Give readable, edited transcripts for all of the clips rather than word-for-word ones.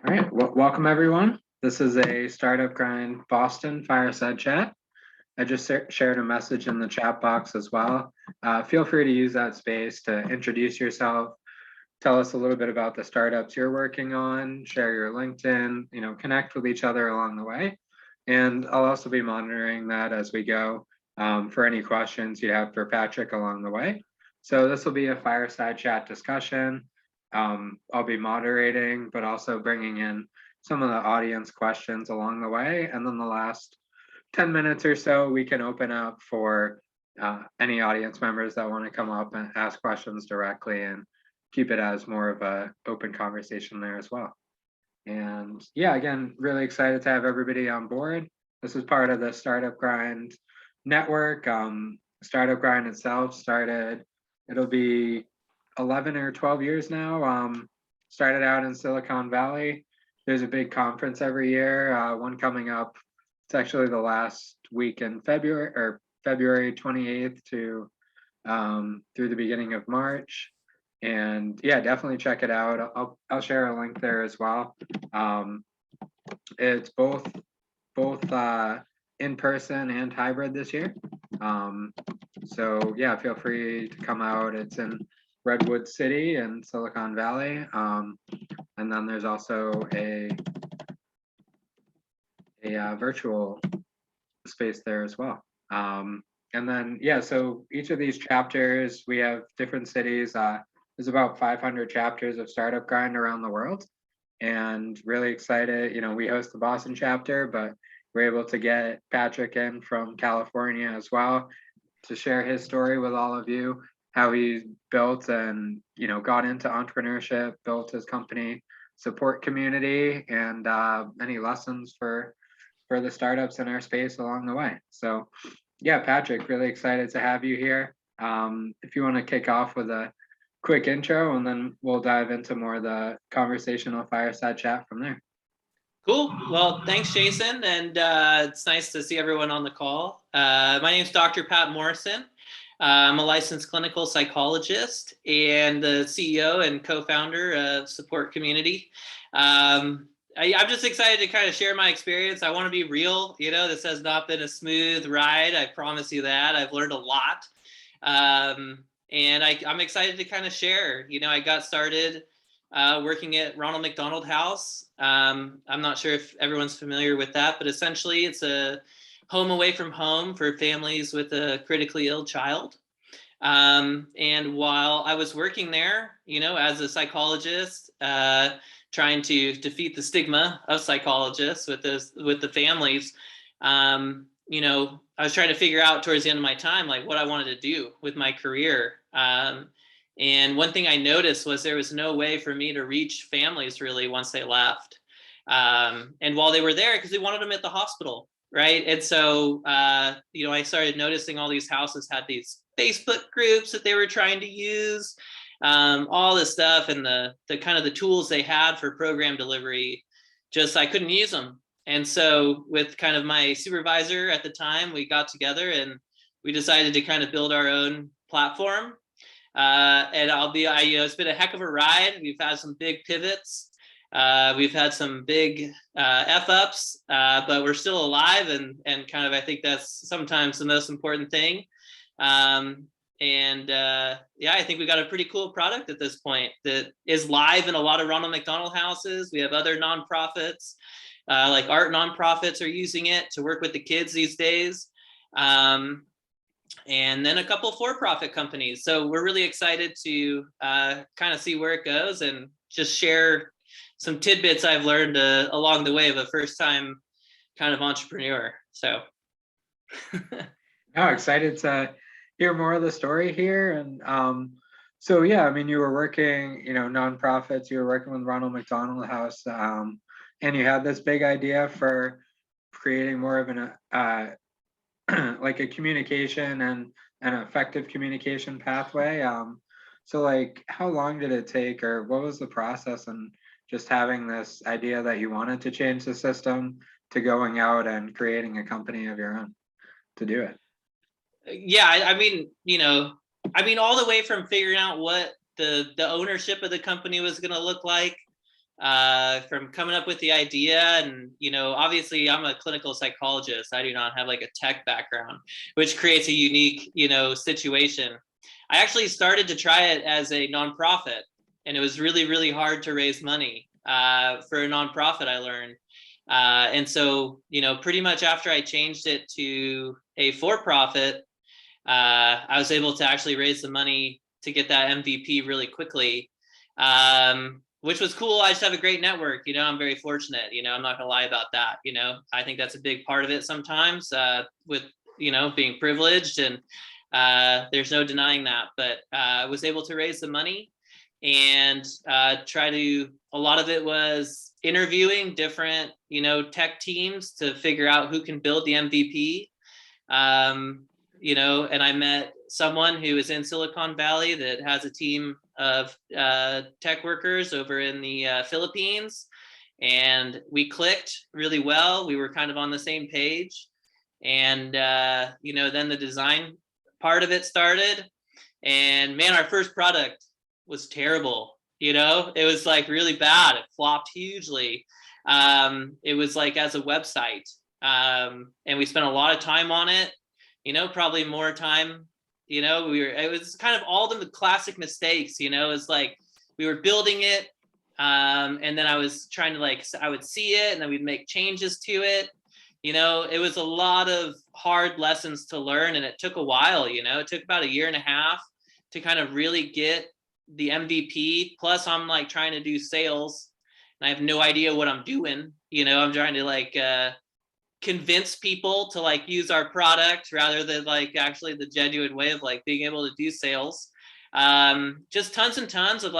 All right, well, welcome everyone. This is a Startup Grind Boston fireside chat. I just shared a message in the chat box as well. Feel free to use that space to introduce yourself, tell us a little bit about the startups you're working on, share your LinkedIn, connect with each other along the way. And I'll also be monitoring that as we go for any questions you have for Patrick along the way. So this will be a fireside chat discussion. I'll be moderating, but also bringing in some of the audience questions along the way. And then the last 10 minutes or so, we can open up for any audience members that want to come up and ask questions directly and keep it as more of a open conversation there as well. And yeah, again, really excited to have everybody on board. This is part of the Startup Grind network. Startup Grind itself started, it'll be 11 or 12 years now. Started out in Silicon Valley. There's a big conference every year, one coming up. It's actually the last week in February, or February 28th to through the beginning of March. And yeah, definitely check it out. I'll share a link there as well. It's both in person and hybrid this year. So yeah, feel free to come out. It's in Redwood City in Silicon Valley. And then there's also a virtual space there as well. And then, yeah, so each of these chapters, we have different cities. There's about 500 chapters of Startup Grind around the world. And really excited, we host the Boston chapter, but we're able to get Patrick in from California as well to share his story with all of you, how he built and, got into entrepreneurship, built his company support community, and any lessons for the startups in our space along the way. So yeah, Patrick, really excited to have you here. If you want to kick off with a quick intro, and then we'll dive into more of the conversational fireside chat from there. Cool. Well, thanks, Jason. And it's nice to see everyone on the call. My name is Dr. Pat Morrison. I'm a licensed clinical psychologist and the CEO and co-founder of Support Community. I'm just excited to kind of share my experience. I want to be real. This has not been a smooth ride. I promise you that. I've learned a lot. And I'm excited to kind of share. I got started working at Ronald McDonald House. I'm not sure if everyone's familiar with that, but essentially it's a home away from home for families with a critically ill child. And while I was working there, as a psychologist, trying to defeat the stigma of psychologists with the families, I was trying to figure out towards the end of my time, like what I wanted to do with my career. And one thing I noticed was there was no way for me to reach families really once they left. And while they were there, because we wanted them at the hospital, right? And so, I started noticing all these houses had these Facebook groups that they were trying to use, all this stuff, and the kind of the tools they had for program delivery, I couldn't use them. And so with kind of my supervisor at the time, we got together and we decided to kind of build our own platform. And it's been a heck of a ride. We've had some big pivots. We've had some big F-ups, but we're still alive. And kind of, I think that's sometimes the most important thing. I think we got a pretty cool product at this point that is live in a lot of Ronald McDonald houses. We have other nonprofits, like art nonprofits are using it to work with the kids these days. And then a couple for-profit companies. So we're really excited to kind of see where it goes and just share some tidbits I've learned along the way of a first-time kind of entrepreneur. So. Excited to hear more of the story here. And so, yeah, I mean, you were working, nonprofits, you were working with Ronald McDonald House, and you had this big idea for creating more of an like a communication and an effective communication pathway. So like, how long did it take, or what was the process, and just having this idea that you wanted to change the system to going out and creating a company of your own to do it? Yeah, I mean, all the way from figuring out what the ownership of the company was going to look like, from coming up with the idea. And, obviously I'm a clinical psychologist. I do not have like a tech background, which creates a unique, situation. I actually started to try it as a nonprofit, and it was really, really hard to raise money for a nonprofit, I learned. And so, pretty much after I changed it to a for-profit, I was able to actually raise the money to get that MVP really quickly, which was cool. I just have a great network. I'm very fortunate. I'm not gonna lie about that. I think that's a big part of it sometimes, with being privileged, and there's no denying that. But I was able to raise the money and a lot of it was interviewing different tech teams to figure out who can build the MVP. And I met someone who is in Silicon Valley that has a team of tech workers over in the Philippines, and we clicked really well. We were kind of on the same page, and then the design part of it started. And man, our first product was terrible. It was like really bad. It flopped hugely. It was like as a website, and we spent a lot of time on it. Probably more time. It was kind of all the classic mistakes. It's like we were building it, and then I was trying to I would see it, and then we'd make changes to it. It was a lot of hard lessons to learn, and it took a while. It took about 1.5 years to kind of really get the MVP. Plus, I'm like trying to do sales, and I have no idea what I'm doing. I'm trying to convince people to use our product rather than actually the genuine way of being able to do sales. Just tons and tons of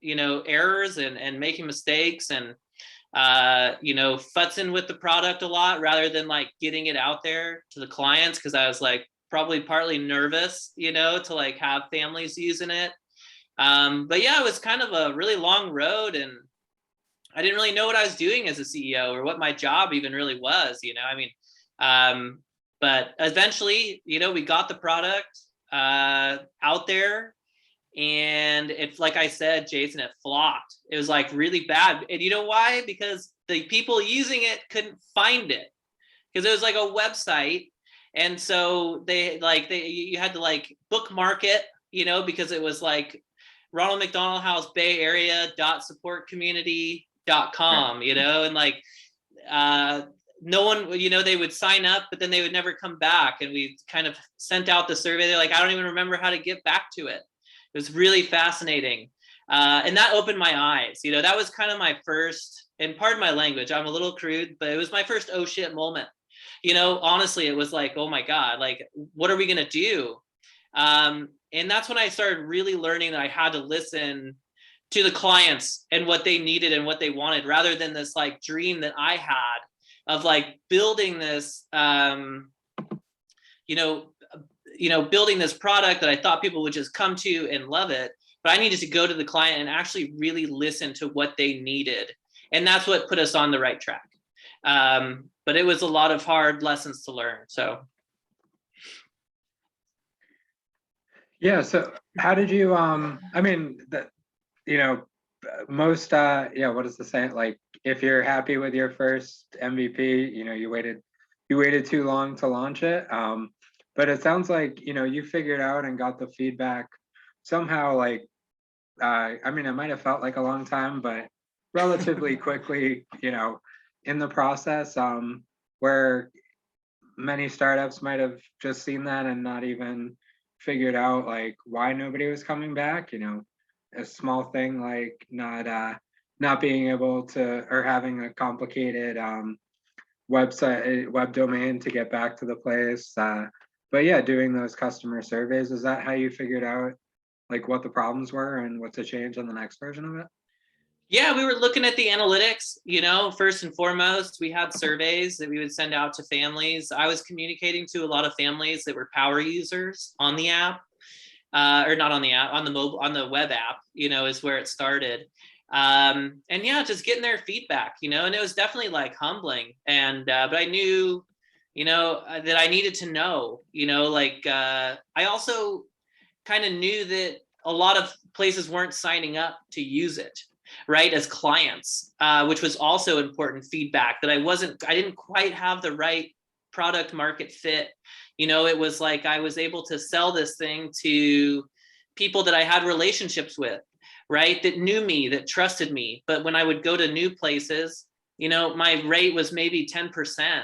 errors and making mistakes, and futzing with the product a lot rather than getting it out there to the clients, because I was probably partly nervous to have families using it. But yeah, it was kind of a really long road, and I didn't really know what I was doing as a CEO or what my job even really was. But eventually, we got the product out there, and it's like I said, Jason, it flopped. It was really bad. And you know why? Because the people using it couldn't find it, because it was like a website. And so you had to bookmark it, because it was Ronald McDonald House Bay Area .supportcommunity.com, and no one, they would sign up, but then they would never come back. And we kind of sent out the survey. They're I don't even remember how to get back to it. It was really fascinating. And that opened my eyes. That was kind of my first, and pardon my language, I'm a little crude, but it was my first oh shit moment. Honestly, it was oh my God, what are we going to do? And that's when I started really learning that I had to listen to the clients and what they needed and what they wanted, rather than this dream that I had of building this, building this product that I thought people would just come to and love it. But I needed to go to the client and actually really listen to what they needed. And that's what put us on the right track. But it was a lot of hard lessons to learn. So. Yeah. So how did you, most, what is the saying? If you're happy with your first MVP, you waited too long to launch it. But it sounds like, you figured out and got the feedback somehow, it might have felt like a long time, but relatively quickly, in the process, where many startups might have just seen that and not even figured out why nobody was coming back. A small thing not being able to, or having a complicated web domain to get back to the place. But yeah, doing those customer surveys, is that how you figured out what the problems were and what to change on the next version of it? Yeah, we were looking at the analytics. First and foremost, we had surveys that we would send out to families. I was communicating to a lot of families that were power users on the app, or not on the app, on the web app, is where it started. And yeah, just getting their feedback, and it was definitely humbling. And, but I knew, that I needed to know, I also kind of knew that a lot of places weren't signing up to use it. right, as clients, which was also important feedback, that I didn't quite have the right product market fit. It was like I was able to sell this thing to people that I had relationships with, right, that knew me, that trusted me. But when I would go to new places, my rate was maybe 10%,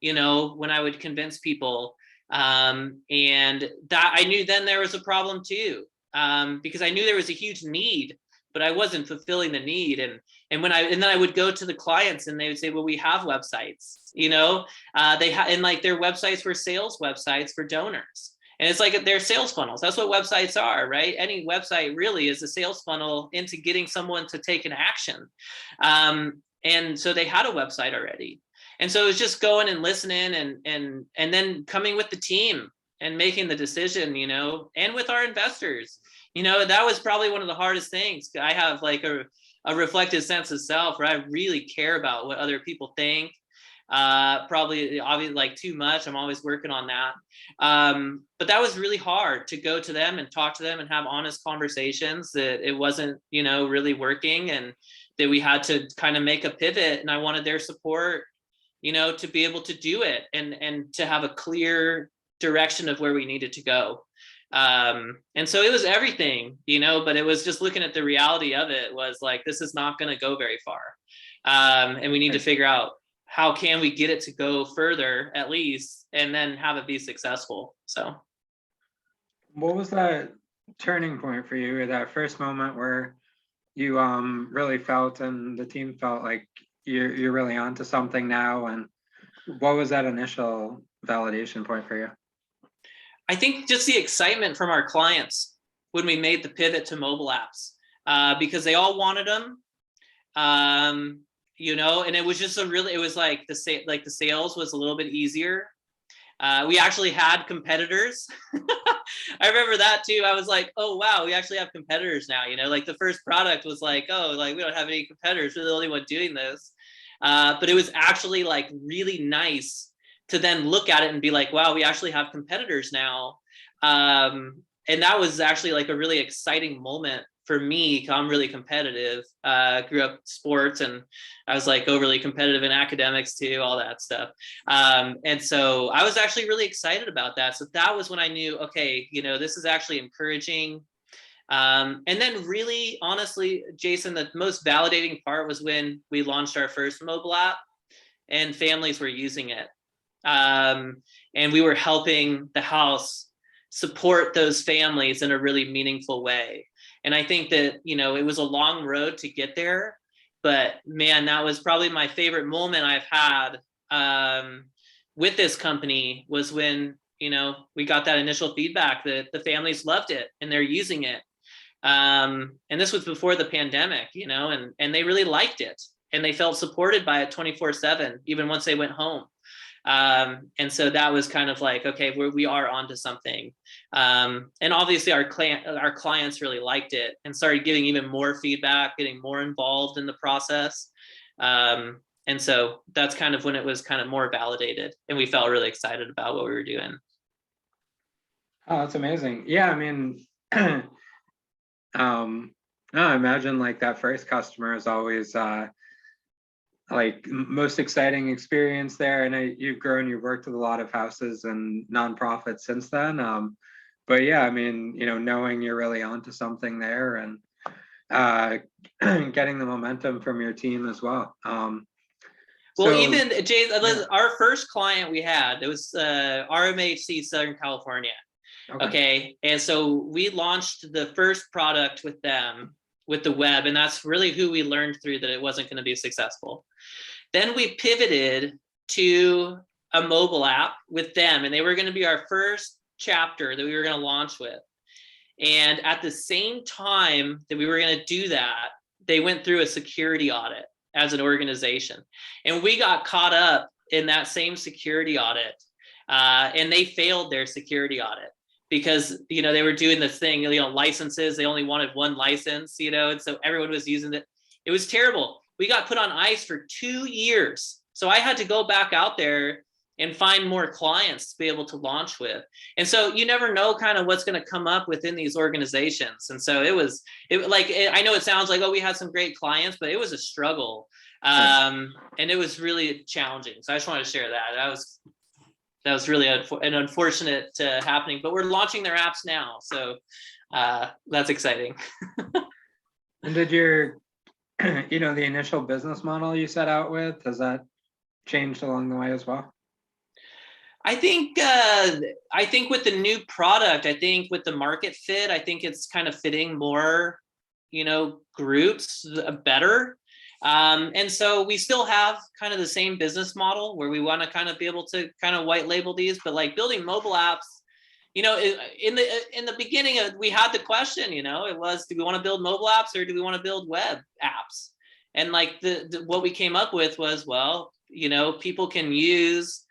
when I would convince people. And that I knew then there was a problem too, because I knew there was a huge need, but I wasn't fulfilling the need. And then I would go to the clients and they would say, well, we have websites, and like their websites were sales websites for donors. And it's like they're sales funnels. That's what websites are, right? Any website really is a sales funnel into getting someone to take an action. And so they had a website already. And so it was just going and listening and then coming with the team and making the decision, and with our investors. That was probably one of the hardest things. I have like a reflective sense of self where I really care about what other people think. Probably obviously like too much. I'm always working on that. But that was really hard to go to them and talk to them and have honest conversations that it wasn't, really working, and that we had to kind of make a pivot, and I wanted their support, to be able to do it and to have a clear direction of where we needed to go. And so it was everything, but it was just looking at the reality of it was like, this is not going to go very far. And we need to figure out how can we get it to go further at least, and then have it be successful. So what was that turning point for you, or that first moment where you really felt and the team felt like you're really onto something now? And what was that initial validation point for you? I think just the excitement from our clients when we made the pivot to mobile apps, because they all wanted them, and it was just it was like the sales was a little bit easier. We actually had competitors. I remember that too. I was like, oh, wow, we actually have competitors now. Like the first product was like, oh, like we don't have any competitors. We're the only one doing this. But it was actually like really nice to then look at it and be like, wow, we actually have competitors now. And that was actually like a really exciting moment for me. I'm really competitive, grew up sports, and I was like overly competitive in academics too, all that stuff. And so I was actually really excited about that. So that was when I knew, okay, this is actually encouraging. And then really, honestly, Jason, the most validating part was when we launched our first mobile app and families were using it. And we were helping the house support those families in a really meaningful way. And I think that, it was a long road to get there, but man, that was probably my favorite moment I've had with this company, was when, we got that initial feedback that the families loved it and they're using it. And this was before the pandemic, and they really liked it, and they felt supported by it 24/7, even once they went home. And so that was kind of like, okay, we are onto something. And obviously our clients really liked it and started giving even more feedback, getting more involved in the process. And so that's kind of when it was kind of more validated, and we felt really excited about what we were doing. Oh, that's amazing. Yeah, I mean, no, I imagine like that first customer is always like most exciting experience there. And you've grown, you've worked with a lot of houses and nonprofits since then. But yeah, I mean, knowing you're really onto something there, and getting the momentum from your team as well. Well, even Jay, our first client we had, it was RMHC Southern California. Okay. And so we launched the first product with them with the web, and that's really who we learned through that it wasn't going to be successful. Then we pivoted to a mobile app with them, and they were going to be our first chapter that we were going to launch with. And at the same time that we were going to do that, they went through a security audit as an organization, and we got caught up in that same security audit, and they failed their security audit because they were doing this thing, licenses, they only wanted one license, and so everyone was using it. It was terrible. We got put on ice for 2 years. So I had to go back out there and find more clients to be able to launch with. And so you never know kind of what's going to come up within these organizations. And so I know it sounds like, oh, we had some great clients, but it was a struggle. And it was really challenging. So I just wanted to share that. That was really an unfortunate happening, but we're launching their apps now. So that's exciting. And did your, the initial business model you set out with, has that changed along the way as well? I think with the new product, I think with the market fit, I think it's kind of fitting more, groups better. And so we still have kind of the same business model where we want to kind of be able to kind of white label these, but like building mobile apps, in the beginning we had the question, it was, do we want to build mobile apps or do we want to build web apps? And like what we came up with was, well, people can use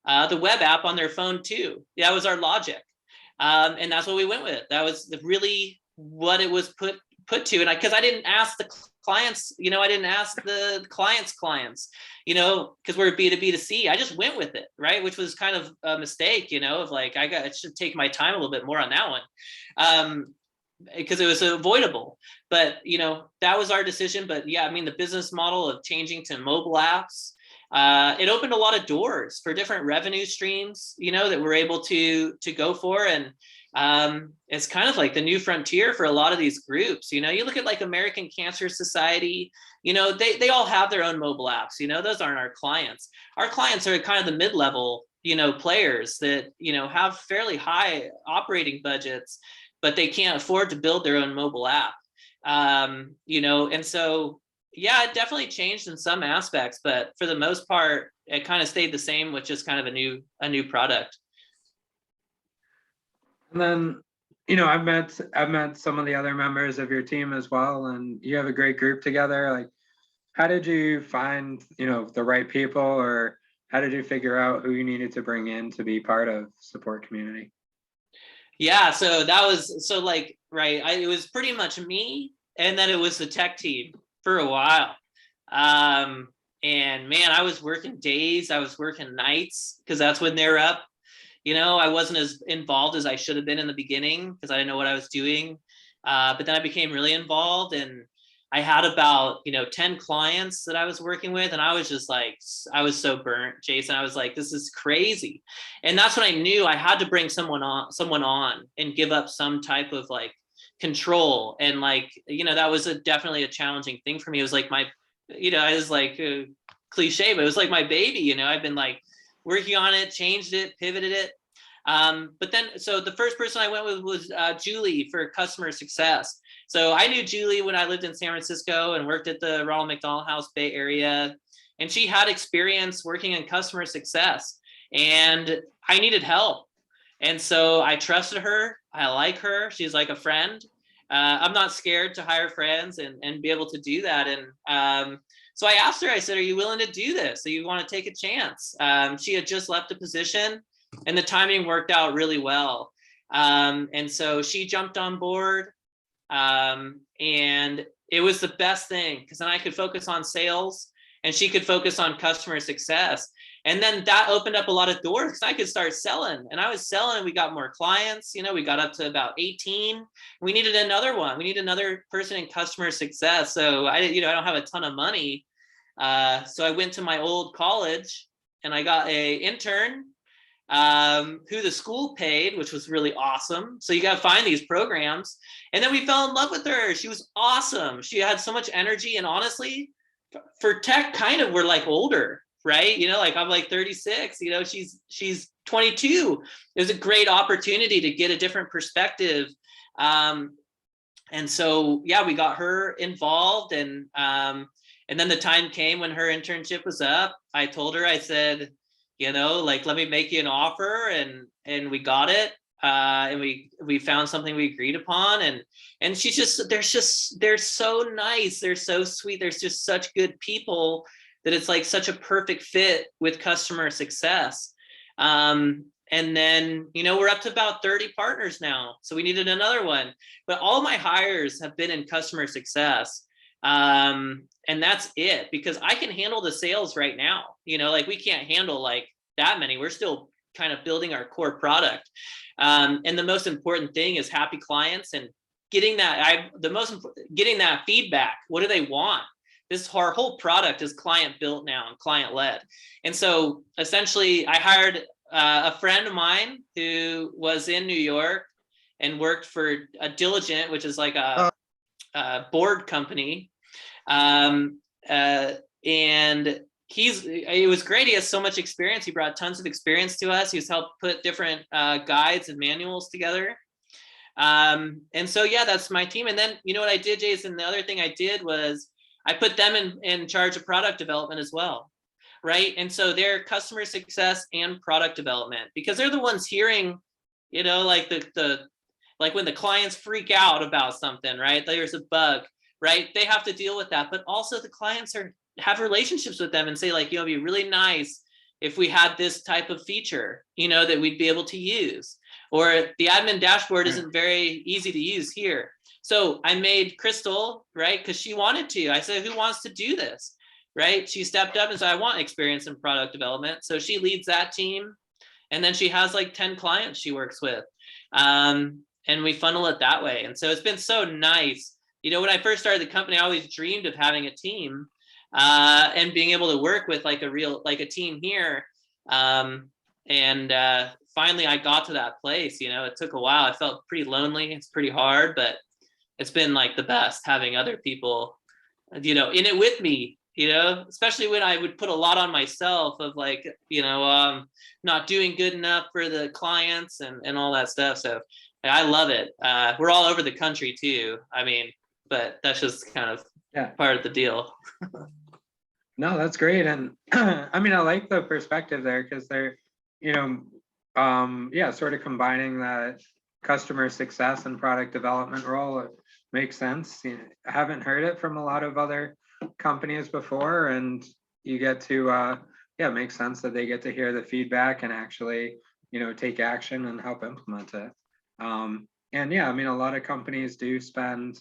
the web app on their phone too. That was our logic. And that's what we went with. That was really what it was put to. And because I didn't ask the clients, I didn't ask the clients, because we're B2B2C. I just went with it, right? Which was kind of a mistake, of like, I should take my time a little bit more on that one. Because it was avoidable, but that was our decision. But yeah, I mean, the business model of changing to mobile apps, it opened a lot of doors for different revenue streams, that we're able to go for. And it's kind of like the new frontier for a lot of these groups. You look at like American Cancer Society, they all have their own mobile apps. Those aren't our clients. Our clients are kind of the mid-level, players that, have fairly high operating budgets, but they can't afford to build their own mobile app. And so, yeah, it definitely changed in some aspects, but for the most part, it kind of stayed the same, with just kind of a new product. And then, I've met some of the other members of your team as well, and you have a great group together. Like, how did you find, the right people, or how did you figure out who you needed to bring in to be part of support community? Yeah, so that was right. It was pretty much me, and then it was the tech team for a while. And man, I was working days, I was working nights, because that's when they're up. I wasn't as involved as I should have been in the beginning because I didn't know what I was doing. But then I became really involved, and I had about 10 clients that I was working with, and I was just like, I was so burnt, Jason. I was like, this is crazy. And that's when I knew I had to bring someone on and give up some type of like control. And like, that was definitely a challenging thing for me. It was like I was like cliche, but it was like my baby. I've been like working on it, changed it, pivoted it. But then, so the first person I went with was Julie for customer success. So I knew Julie when I lived in San Francisco and worked at the Ronald McDonald House Bay Area. And she had experience working in customer success, and I needed help. And so I trusted her. I like her. She's like a friend. I'm not scared to hire friends and be able to do that. And so I asked her, I said, are you willing to do this? Do you want to take a chance? She had just left a position, and the timing worked out really well. And so she jumped on board, and it was the best thing, because then I could focus on sales and she could focus on customer success. And then that opened up a lot of doors, because I could start selling, and I was selling, and we got more clients. We got up to about 18. We needed another one. We need another person in customer success. So I don't have a ton of money. So I went to my old college, and I got a intern who the school paid, which was really awesome. So you got to find these programs. And then we fell in love with her. She was awesome. She had so much energy. And honestly, for tech, kind of, we're like older, right? Like I'm like 36, she's 22. It was a great opportunity to get a different perspective. And so, yeah, we got her involved, and then the time came when her internship was up. I told her, I said, like, let me make you an offer, and we got it. And we found something we agreed upon, and they're so nice. They're so sweet. There's just such good people that it's like such a perfect fit with customer success. And then, we're up to about 30 partners now. So we needed another one, but all my hires have been in customer success. And that's it, because I can handle the sales right now. Like we can't handle like that many. We're still kind of building our core product. And the most important thing is happy clients and getting that, getting that feedback. What do they want? Our whole product is client built now and client led. And so essentially I hired a friend of mine who was in New York and worked for a Diligent, which is like a board company. And it was great. He has so much experience. He brought tons of experience to us. He's helped put different guides and manuals together. And so, yeah, that's my team. And then, you know what I did, Jason? The other thing I did was I put them in charge of product development as well. Right. And so they're customer success and product development, because they're the ones hearing, you know, like like when the clients freak out about something, right? There's a bug, right? They have to deal with that. But also the clients have relationships with them and say, like, you know, it'd be really nice if we had this type of feature, you know, that we'd be able to use. Or the admin dashboard isn't very easy to use here. So I made Crystal, right? Because she wanted to. I said, who wants to do this? Right? She stepped up and said, I want experience in product development. So she leads that team. And then she has like 10 clients she works with. And we funnel it that way. And so it's been so nice. You know, when I first started the company, I always dreamed of having a team and being able to work with like a team here. Finally, I got to that place. You know, it took a while. I felt pretty lonely. It's pretty hard, but it's been like the best having other people, you know, in it with me. You know, especially when I would put a lot on myself of like, you know, not doing good enough for the clients and all that stuff. So I love it. We're all over the country too. I mean, but that's just kind of part of the deal. No, that's great. And I mean, I like the perspective there, because they're, you know, sort of combining that customer success and product development role. It makes sense. You know, I haven't heard it from a lot of other companies before, and you get to it makes sense that they get to hear the feedback and actually, you know, take action and help implement it. And yeah, I mean, a lot of companies do spend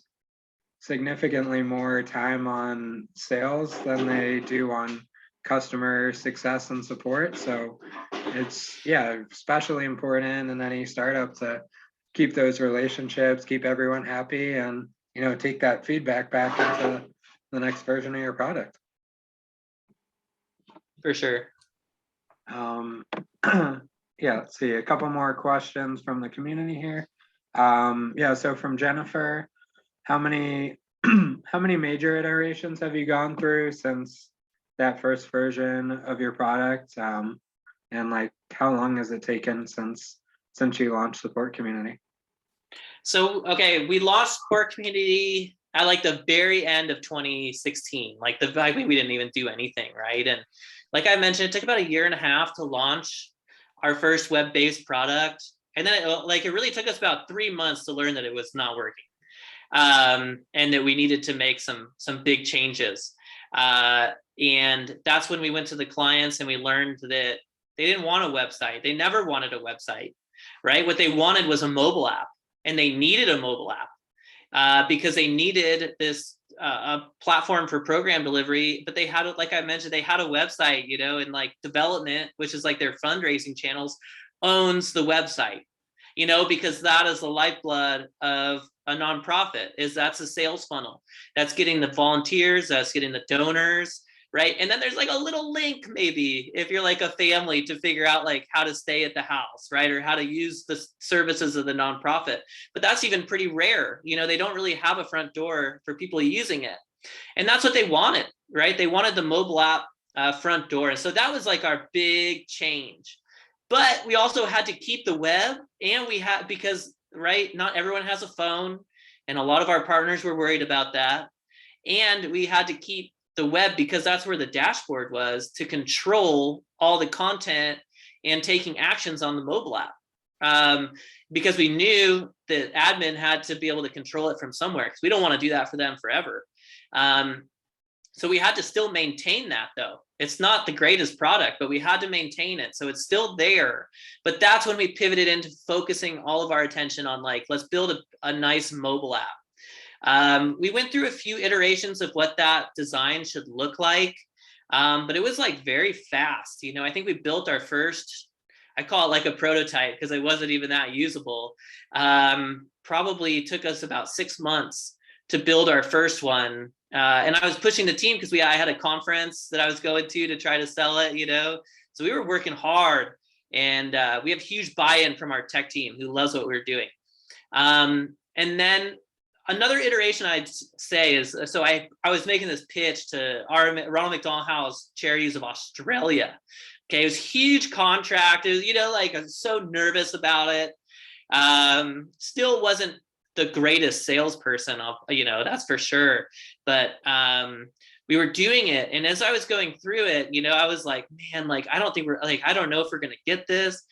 significantly more time on sales than they do on customer success and support. So it's especially important in any startup to keep those relationships, keep everyone happy, and, you know, take that feedback back into the next version of your product. For sure. Let's see, a couple more questions from the community here. So from Jennifer, how many major iterations have you gone through since that first version of your product? And like, how long has it taken since you launched Support Community? So, okay, we launched Support Community at like the very end of 2016. Like we didn't even do anything, right? And like I mentioned, it took about 1.5 years to launch our first web-based product. And then it really took us about 3 months to learn that it was not working. And that we needed to make some big changes. And that's when we went to the clients and we learned that they didn't want a website. They never wanted a website, right? What they wanted was a mobile app, and they needed a mobile app because they needed this a platform for program delivery. But they had, like I mentioned, they had a website, you know, and like development, which is like their fundraising channels, owns the website, you know, because that is the lifeblood of a nonprofit. That's a sales funnel. That's getting the volunteers, that's getting the donors, right? And then there's like a little link, maybe if you're like a family, to figure out like how to stay at the house, right? Or how to use the services of the nonprofit. But that's even pretty rare. You know, they don't really have a front door for people using it. And that's what they wanted, right? They wanted the mobile app front door. And so that was like our big change. But we also had to keep the web, and because, right, not everyone has a phone, and a lot of our partners were worried about that. And we had to keep the web because that's where the dashboard was, to control all the content and taking actions on the mobile app. Because we knew that admin had to be able to control it from somewhere, because we don't want to do that for them forever. So we had to still maintain that, though. It's not the greatest product, but we had to maintain it. So it's still there. But that's when we pivoted into focusing all of our attention on like, let's build a nice mobile app. We went through a few iterations of what that design should look like. But it was like very fast. You know, I think we built our first, I call it like a prototype because it wasn't even that usable. Probably took us about 6 months to build our first one. And I was pushing the team because I had a conference that I was going to try to sell it, you know. So we were working hard, and we have huge buy-in from our tech team who loves what we were doing. And then another iteration I'd say is, so I was making this pitch to our Ronald McDonald House Charities of Australia. Okay, it was huge contract. It was, you know, like I was so nervous about it. Still wasn't the greatest salesperson, you know, that's for sure. But we were doing it, and as I was going through it, you know, I was like, man, like I don't know if we're gonna get this.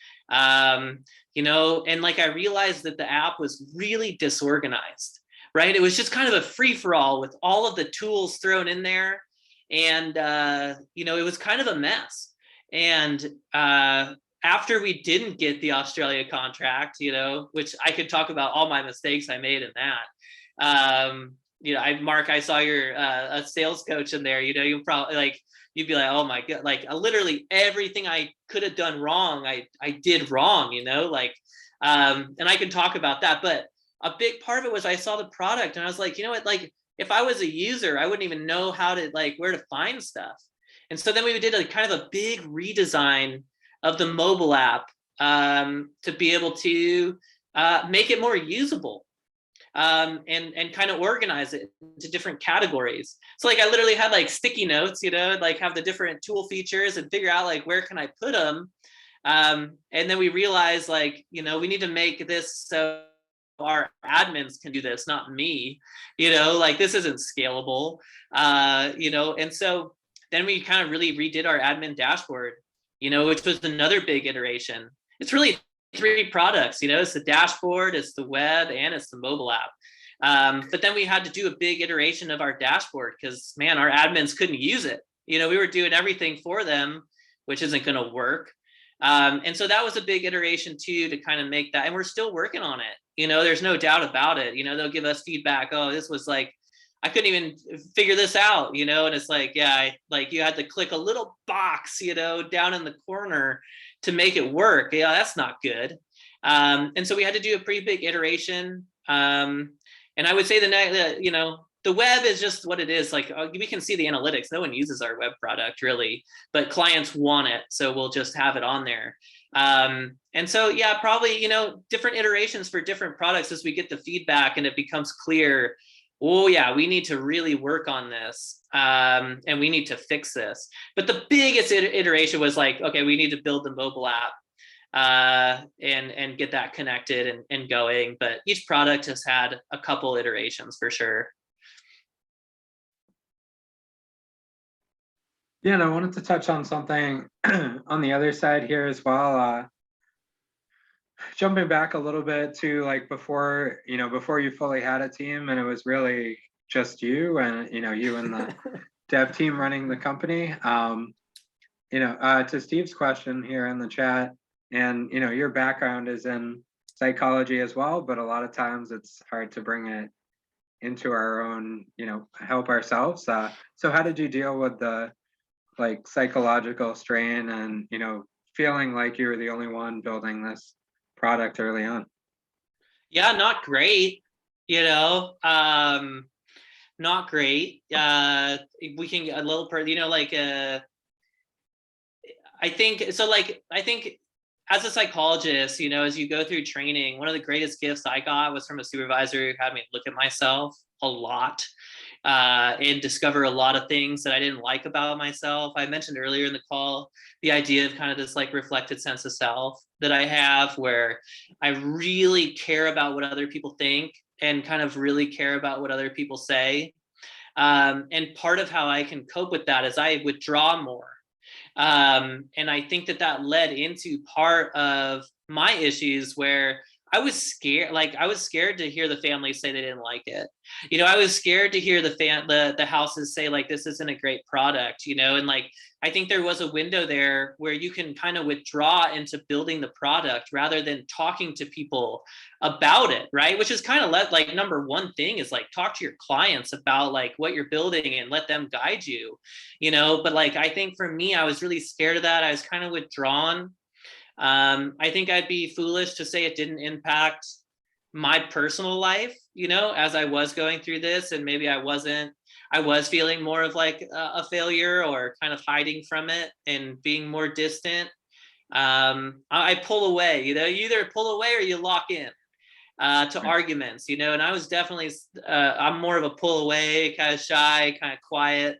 You know, and like I realized that the app was really disorganized, right? It was just kind of a free-for-all with all of the tools thrown in there, and you know, it was kind of a mess. And after we didn't get the Australia contract, you know, which I could talk about all my mistakes I made in that. You know, Mark, I saw you're a sales coach in there. You know, you probably like, you'd be like, oh my God, like literally everything I could have done wrong, I did wrong, you know, like, and I can talk about that. But a big part of it was I saw the product and I was like, you know what, like if I was a user, I wouldn't even know how to, like, where to find stuff. And so then we did like kind of a big redesign of the mobile app to be able to make it more usable. And kind of organize it into different categories. So like I literally had like sticky notes, you know, like have the different tool features and figure out like where can I put them. And then we realized like, you know, we need to make this so our admins can do this, not me, you know, like this isn't scalable, you know. And so then we kind of really redid our admin dashboard, you know, which was another big iteration. It's really 3 products, you know, it's the dashboard, it's the web, and it's the mobile app. But then we had to do a big iteration of our dashboard because, man, our admins couldn't use it. You know, we were doing everything for them, which isn't going to work. And so that was a big iteration too, to kind of make that, and we're still working on it. You know, there's no doubt about it. You know, they'll give us feedback. Oh, this was like, I couldn't even figure this out, you know, and it's like, yeah, like you had to click a little box, you know, down in the corner to make it work. Yeah, that's not good. And so we had to do a pretty big iteration. And I would say you know, the web is just what it is. Like we can see the analytics. No one uses our web product really, but clients want it. So we'll just have it on there. And so, yeah, probably, you know, different iterations for different products as we get the feedback and it becomes clear, oh yeah, we need to really work on this, and we need to fix this. But the biggest iteration was like, okay, we need to build the mobile app and get that connected and going. But each product has had a couple iterations for sure. Yeah, and I wanted to touch on something on the other side here as well. Jumping back a little bit to like before you fully had a team and it was really just you and, you know, you and the dev team running the company. You know, to Steve's question here in the chat, and, you know, your background is in psychology as well, but a lot of times it's hard to bring it into our own, you know, help ourselves. So how did you deal with the like psychological strain and, you know, feeling like you were the only one building this product early on? Yeah, not great, you know, not great. We can get a little part, you know, like I think as a psychologist, you know, as you go through training, one of the greatest gifts I got was from a supervisor who had me look at myself a lot and discover a lot of things that I didn't like about myself. I mentioned earlier in the call the idea of kind of this like reflected sense of self that I have, where I really care about what other people think and kind of really care about what other people say. And part of how I can cope with that is I withdraw more. And I think that led into part of my issues where I was scared. Like I was scared to hear the family say they didn't like it. I was scared to hear the houses say like this isn't a great product. And like I think there was a window there where you can kind of withdraw into building the product rather than talking to people about it, right? Which is kind of like number one thing is like talk to your clients about like what you're building and let them guide you. But like I think for me, I was really scared of that. I was kind of withdrawn. I think I'd be foolish to say it didn't impact my personal life, as I was going through this, and maybe I was feeling more of like a failure or kind of hiding from it and being more distant. I pull away, you either pull away or you lock in to arguments, and I was definitely, I'm more of a pull away, kind of shy, kind of quiet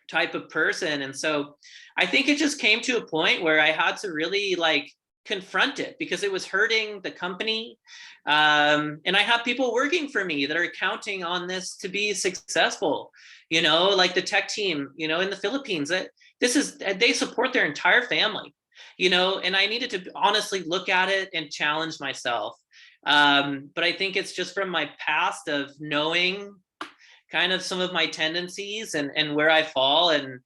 type of person. And so I think it just came to a point where I had to really like confront it because it was hurting the company. And I have people working for me that are counting on this to be successful, like the tech team, in the Philippines, they support their entire family, and I needed to honestly look at it and challenge myself. But I think it's just from my past of knowing kind of some of my tendencies and where I fall, and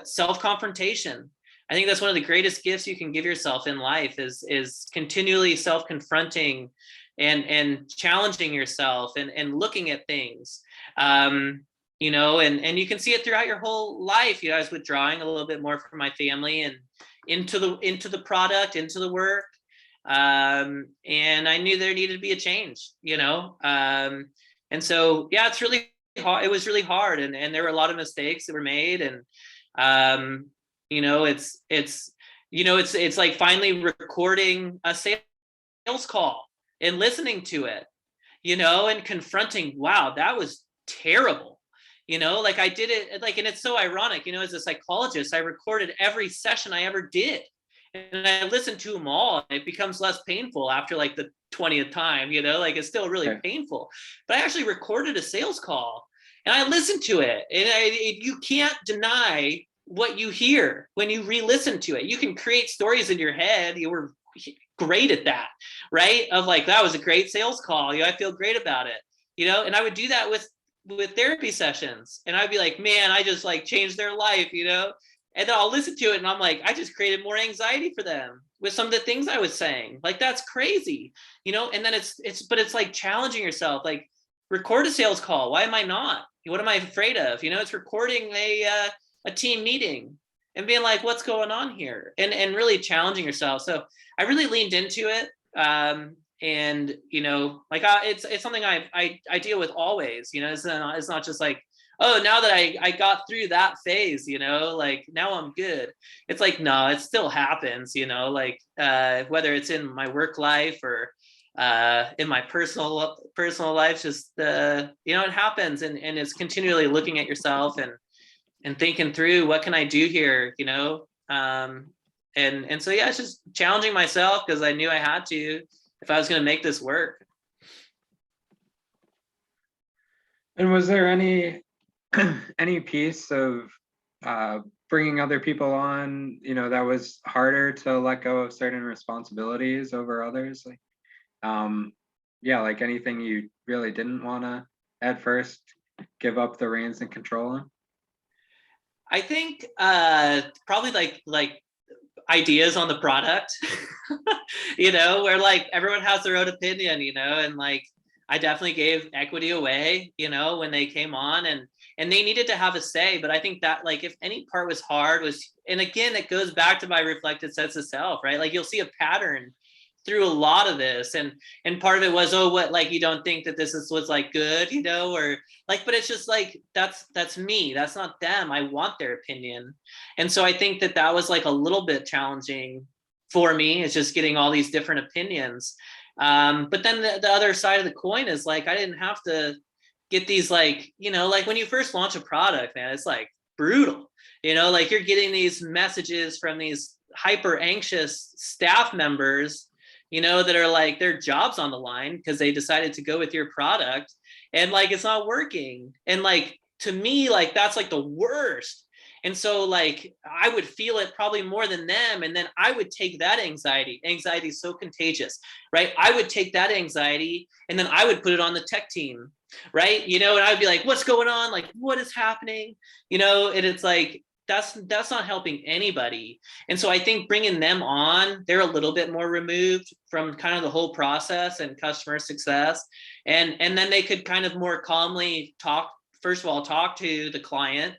self-confrontation. I think that's one of the greatest gifts you can give yourself in life is continually self-confronting and challenging yourself and looking at things. And you can see it throughout your whole life. I was withdrawing a little bit more from my family and into the product, into the work. And I knew there needed to be a change, and so, yeah, it's really hard. It was really hard. And there were a lot of mistakes that were made. And, it's like finally recording a sales call and listening to it, and confronting, wow, that was terrible. Like I did it like, and it's so ironic, as a psychologist, I recorded every session I ever did. And I listened to them all, and it becomes less painful after like the 20th time, like it's still really painful. But I actually recorded a sales call and I listened to it. And you can't deny what you hear when you re-listen to it. You can create stories in your head. You were great at that, right? Of like, that was a great sales call. I feel great about it, and I would do that with therapy sessions. And I'd be like, man, I just like changed their life, and then I'll listen to it and I'm like, I just created more anxiety for them with some of the things I was saying. Like, that's crazy, and then but it's like challenging yourself, like record a sales call. Why am I not? What am I afraid of? It's recording a team meeting and being like, what's going on here? And really challenging yourself. So I really leaned into it. And, like it's something I deal with always, it's not just like, oh, now that I got through that phase, like now I'm good. It's like, no, it still happens, like whether it's in my work life or in my personal life, just it happens, and it's continually looking at yourself and thinking through what can I do here, and so yeah, it's just challenging myself because I knew I had to if I was going to make this work. And was there any piece of bringing other people on, that was harder to let go of certain responsibilities over others? Like, like anything you really didn't want to at first give up the reins and control on? I think probably like ideas on the product, where like everyone has their own opinion, and like I definitely gave equity away, when they came on, and they needed to have a say. But I think that like if any part was hard and again, it goes back to my reflected sense of self, right? Like you'll see a pattern through a lot of this, and part of it was, oh, what, like you don't think that was like good, or like, but it's just like that's me, that's not them. I want their opinion. And so I think that was like a little bit challenging for me. It's just getting all these different opinions. But then the other side of the coin is like I didn't have to get these like, like when you first launch a product, man, it's like brutal, like you're getting these messages from these hyper anxious staff members, that are like their jobs on the line because they decided to go with your product and like it's not working. And like to me, like that's like the worst. And so like I would feel it probably more than them. And then I would take that anxiety is so contagious, right? I would take that anxiety and then I would put it on the tech team, right? And I'd be like, what's going on? Like, what is happening? And it's like, that's not helping anybody. And so I think bringing them on, they're a little bit more removed from kind of the whole process and customer success. And then they could kind of more calmly talk, first of all, talk to the client,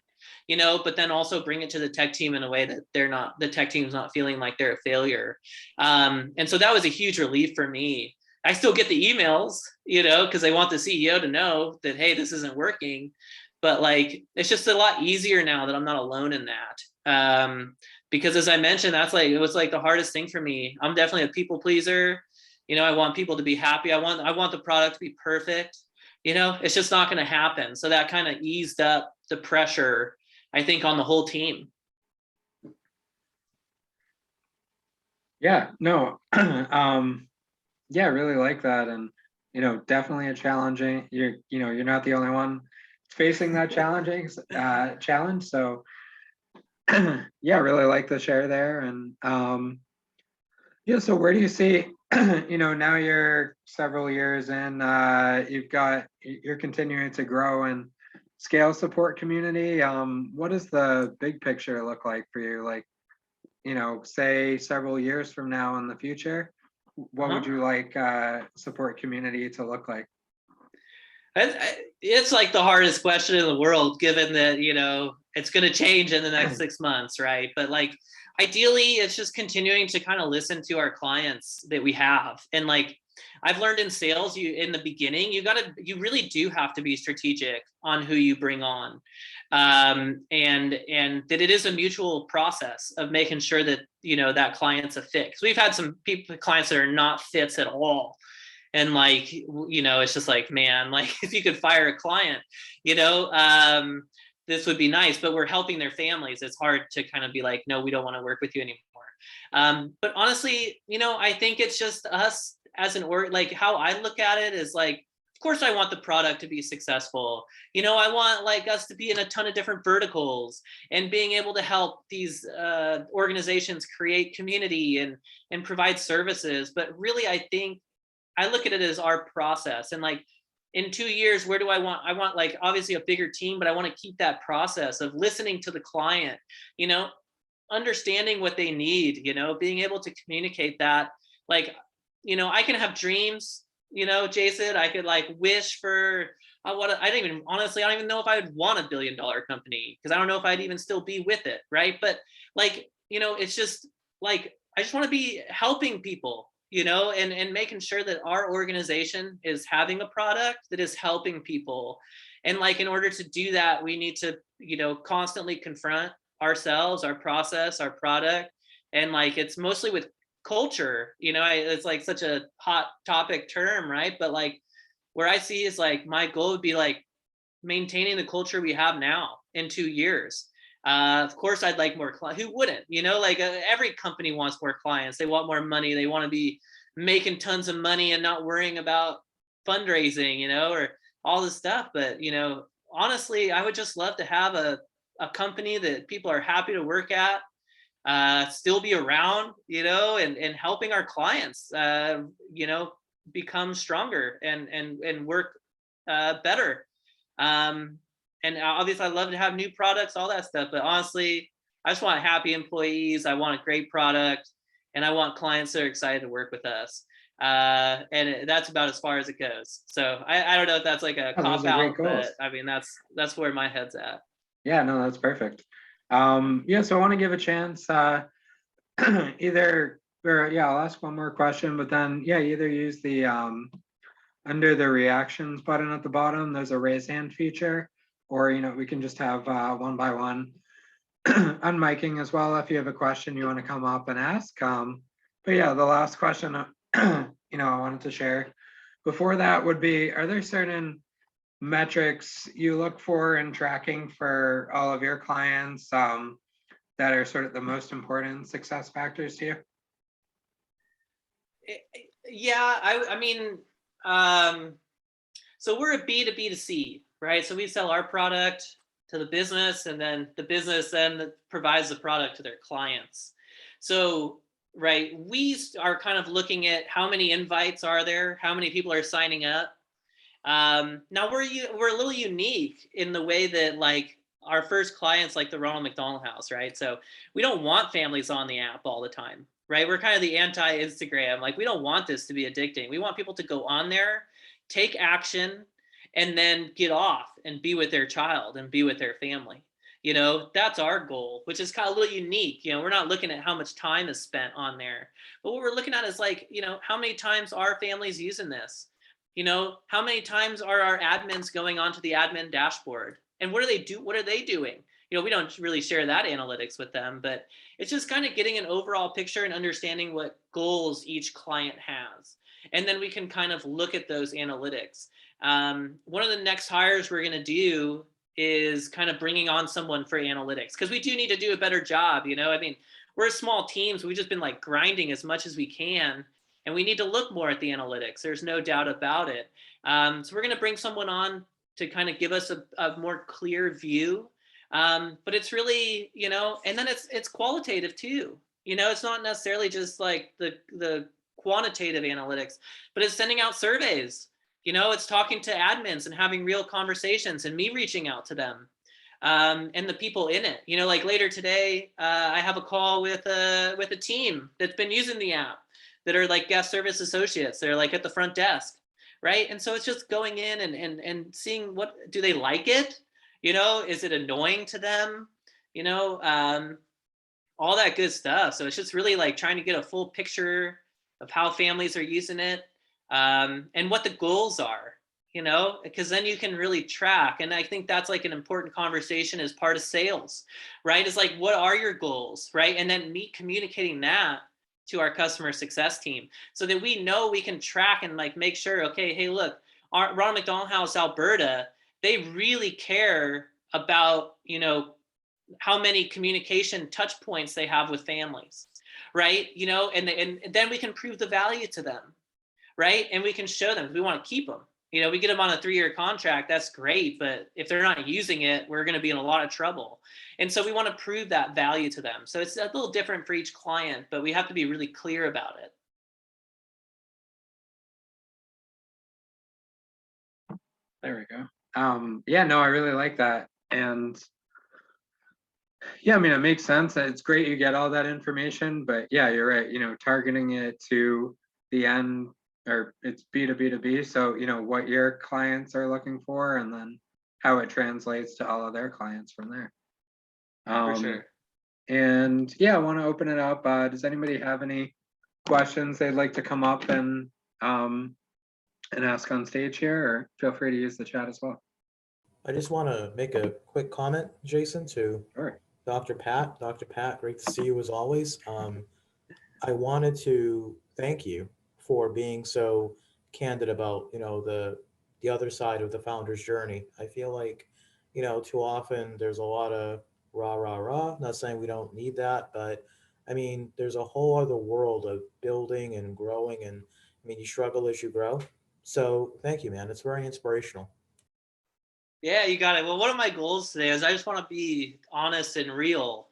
but then also bring it to the tech team in a way that the tech team's not feeling like they're a failure. And so that was a huge relief for me. I still get the emails, because I want the CEO to know that, hey, this isn't working. But like, it's just a lot easier now that I'm not alone in that. Because as I mentioned, it was like the hardest thing for me. I'm definitely a people pleaser. I want people to be happy. I want the product to be perfect. It's just not going to happen. So that kind of eased up the pressure, I think, on the whole team. Yeah, no, yeah, I really like that. And, definitely a challenging, you're not the only one facing that challenge. So yeah, really like the share there. And yeah, so where do you see, now you're several years in, you're continuing to grow and scale support community. What does the big picture look like for you? Like, say several years from now in the future, what would you like support community to look like? It's like the hardest question in the world, given that, it's going to change in the next 6 months, right? But like, ideally, it's just continuing to kind of listen to our clients that we have. And like, I've learned in sales, in the beginning, you really do have to be strategic on who you bring on. And that it is a mutual process of making sure that, that client's a fit. Because we've had some clients that are not fits at all. And like, it's just like, man, like if you could fire a client, this would be nice, but we're helping their families. It's hard to kind of be like, no, we don't want to work with you anymore. But honestly, I think it's just us as like how I look at it is like, of course I want the product to be successful. I want like us to be in a ton of different verticals and being able to help these organizations create community and provide services. But really, I think I look at it as our process. And like in 2 years, where do I want like obviously a bigger team, but I want to keep that process of listening to the client, understanding what they need, being able to communicate that. Like, I can have dreams, Jason, I could like wish for I don't even know if I would want $1 billion company, because I don't know if I'd even still be with it. Right. But like, it's just like, I just want to be helping people, and making sure that our organization is having a product that is helping people. And like, in order to do that, we need to, constantly confront ourselves, our process, our product. And like, it's mostly with culture, it's like such a hot topic term, right? But like, where I see is like, my goal would be like maintaining the culture we have now in 2 years. Of course, I'd like more clients. Who wouldn't? Like every company wants more clients. They want more money. They want to be making tons of money and not worrying about fundraising, or all this stuff. But, honestly, I would just love to have a company that people are happy to work at, still be around, and helping our clients, become stronger and work better. And obviously I love to have new products, all that stuff. But honestly, I just want happy employees. I want a great product, and I want clients that are excited to work with us. And that's about as far as it goes. So I don't know if that's like a cop out, but I mean, that's where my head's at. Yeah, no, that's perfect. Yeah, so I want to give a chance, I'll ask one more question, but then, either use the, under the reactions button at the bottom, there's a raise hand feature, or, we can just have one by one unmiking as well if you have a question you want to come up and ask. But yeah, the last question, I wanted to share before that would be, are there certain metrics you look for in tracking for all of your clients that are sort of the most important success factors to you? Yeah, I mean, so we're a B2B2C, right? So we sell our product to the business, and then the business then provides the product to their clients. So, right, we are kind of looking at how many invites are there, how many people are signing up. Now we're a little unique in the way that like our first clients, like the Ronald McDonald House, right? So we don't want families on the app all the time, right? We're kind of the anti-Instagram. Like we don't want this to be addicting. We want people to go on there, take action, and then get off and be with their child and be with their family. You know, that's our goal, which is kind of a little unique. You know, we're not looking at how much time is spent on there, but what we're looking at is like, you know, how many times are families using this? You know, how many times are our admins going onto the admin dashboard? And what do they do? What are they doing? You know, we don't really share that analytics with them, but it's just kind of getting an overall picture and understanding what goals each client has. And then we can kind of look at those analytics. One of the next hires we're going to do is kind of bringing on someone for analytics, because we do need to do a better job. You know, I mean, we're a small team, so we've just been like grinding as much as we can. And we need to look more at the analytics. There's no doubt about it. So we're going to bring someone on to kind of give us a more clear view. But it's really, you know, and then it's qualitative too. You know, it's not necessarily just like the quantitative analytics, but it's sending out surveys. You know, it's talking to admins and having real conversations and me reaching out to them. And the people in it. You know, like later today, I have a call with a team that's been using the app, that are like guest service associates. They're like at the front desk, right? And so it's just going in and seeing, what do they like it? You know, is it annoying to them? You know, all that good stuff. So it's just really like trying to get a full picture of how families are using it, and what the goals are, you know, because then you can really track. And I think that's like an important conversation as part of sales, right? It's like, what are your goals, right? And then me communicating that to our customer success team so that we know we can track and like make sure, okay, hey, look, our Ronald McDonald House, Alberta, they really care about, you know, how many communication touch points they have with families, right? You know, and then we can prove the value to them, right? And we can show them, we want to keep them. You know, we get them on a 3-year contract, that's great, but if they're not using it, we're going to be in a lot of trouble. And so we want to prove that value to them. So it's a little different for each client, but we have to be really clear about it. There we go. Yeah, no, I really like that. And yeah, I mean, it makes sense. It's great you get all that information, but yeah, you're right. You know, targeting it to the end, or it's B2B2B. So, you know, what your clients are looking for, and then how it translates to all of their clients from there. For sure. And yeah, I want to open it up. Does anybody have any questions they'd like to come up and ask on stage here, or feel free to use the chat as well. I just want to make a quick comment, Jason, to Sure. Dr. Pat. Dr. Pat, great to see you as always. I wanted to thank you for being so candid about, you know, the other side of the founder's journey. I feel like, you know, too often there's a lot of rah, rah, rah. Not saying we don't need that, but I mean, there's a whole other world of building and growing. And I mean, you struggle as you grow. So thank you, man. It's very inspirational. Yeah, you got it. Well, one of my goals today is I just want to be honest and real.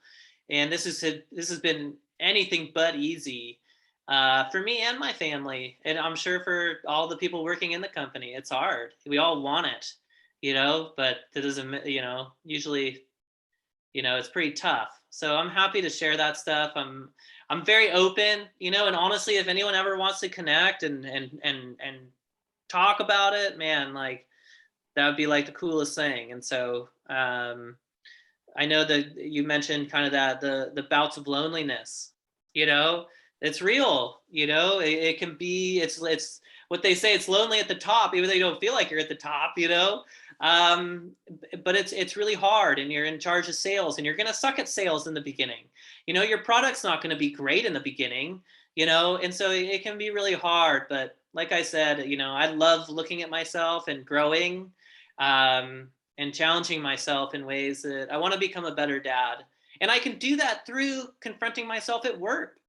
And this has been anything but easy for me and my family. And I'm sure for all the people working in the company, it's hard. We all want it, you know, but that doesn't, you know, usually, you know, it's pretty tough. So I'm happy to share that stuff. I'm very open, you know, and honestly, if anyone ever wants to connect and talk about it, man, like that would be like the coolest thing. And so I know that you mentioned kind of that the bouts of loneliness, you know, it's real, you know, it can be, it's what they say, it's lonely at the top, even though you don't feel like you're at the top, you know. But it's really hard, and you're in charge of sales, and you're going to suck at sales in the beginning. You know, your product's not going to be great in the beginning, you know, and so it can be really hard. But like I said, you know, I love looking at myself and growing, and challenging myself in ways that I want to become a better dad. And I can do that through confronting myself at work.